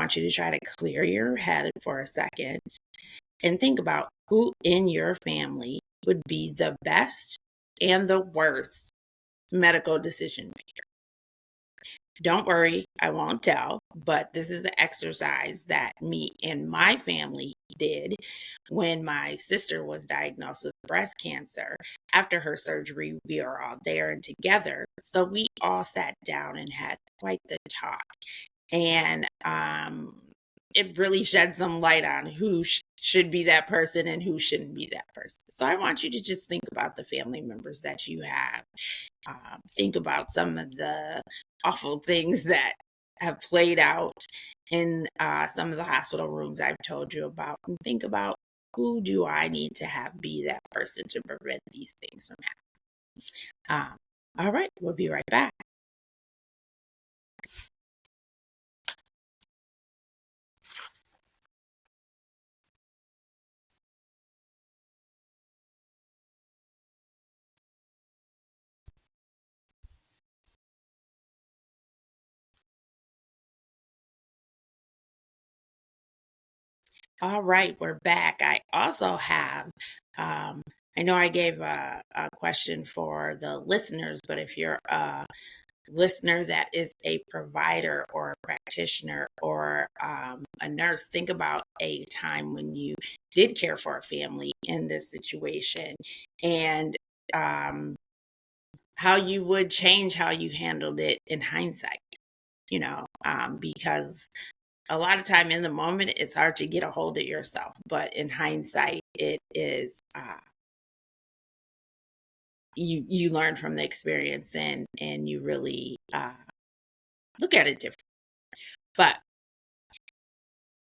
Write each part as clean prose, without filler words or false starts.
want you to try to clear your head for a second and think about who in your family would be the best and the worst medical decision maker. Don't worry, I won't tell, but this is an exercise that me and my family did when my sister was diagnosed with breast cancer. After her surgery, we were all there and together. So we all sat down and had quite the talk. And it really shed some light on who should be that person and who shouldn't be that person. So I want you to just think about the family members that you have. Think about some of the awful things that have played out in some of the hospital rooms I've told you about, and think about, who do I need to have be that person to prevent these things from happening. All right, we'll be right back. All right, we're back. I also have, I know I gave a question for the listeners, but if you're a listener that is a provider or a practitioner or a nurse, think about a time when you did care for a family in this situation, and how you would change how you handled it in hindsight, because a lot of time in the moment, it's hard to get a hold of yourself, but in hindsight, it is, you learn from the experience, and you really look at it different. But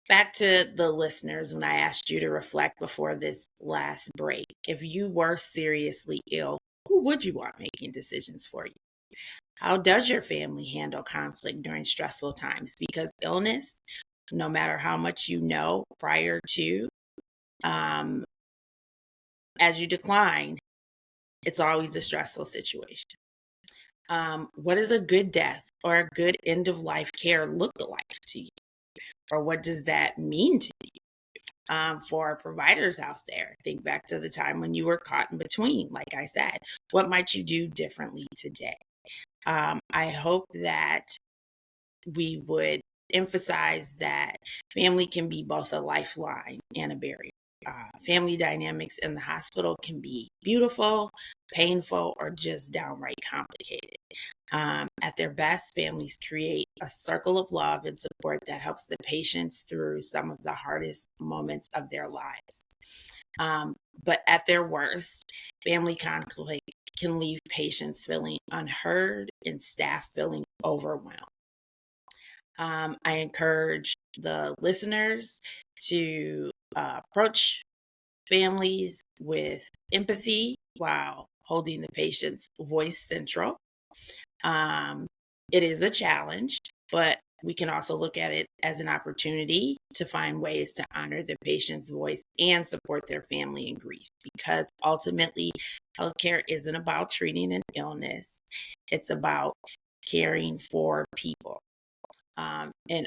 back to the listeners, when I asked you to reflect before this last break, if you were seriously ill, who would you want making decisions for you? How does your family handle conflict during stressful times? Because illness, no matter how much you know prior to, as you decline, it's always a stressful situation. What does a good death or a good end of life care look like to you? Or what does that mean to you? For providers out there, think back to the time when you were caught in between. Like I said, what might you do differently today? I hope that we would emphasize that family can be both a lifeline and a barrier. Family dynamics in the hospital can be beautiful, painful, or just downright complicated. At their best, families create a circle of love and support that helps the patients through some of the hardest moments of their lives. But at their worst, family conflict can leave patients feeling unheard and staff feeling overwhelmed. I encourage the listeners to approach families with empathy while holding the patient's voice central. It is a challenge, but we can also look at it as an opportunity to find ways to honor the patient's voice and support their family in grief, because ultimately, healthcare isn't about treating an illness. It's about caring for people. And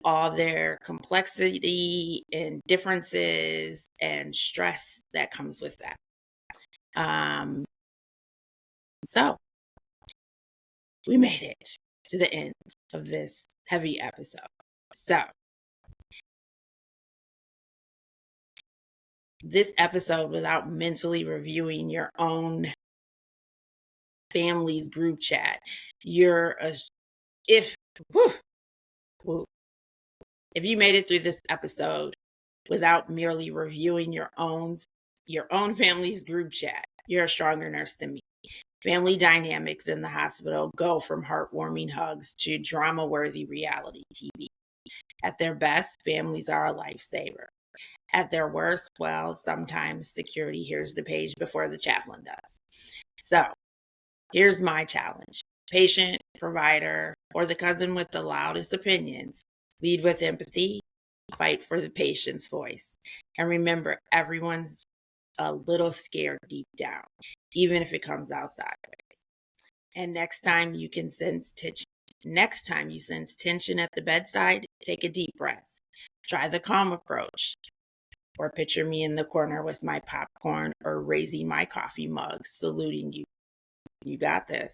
all their complexity and differences and stress that comes with that. So we made it to the end of this heavy episode. So this episode, without mentally reviewing your own family's group chat, if you made it through this episode without merely reviewing your own family's group chat, you're a stronger nurse than me. Family dynamics in the hospital go from heartwarming hugs to drama-worthy reality TV. At their best, families are a lifesaver. At their worst, well, sometimes security hears the page before the chaplain does. So here's my challenge. Patient, provider, or the cousin with the loudest opinions, lead with empathy, fight for the patient's voice. And remember, everyone's a little scared deep down, even if it comes out sideways. And next time you can sense Next time you sense tension at the bedside, take a deep breath. Try the calm approach. Or picture me in the corner with my popcorn or raising my coffee mug, saluting you. You got this.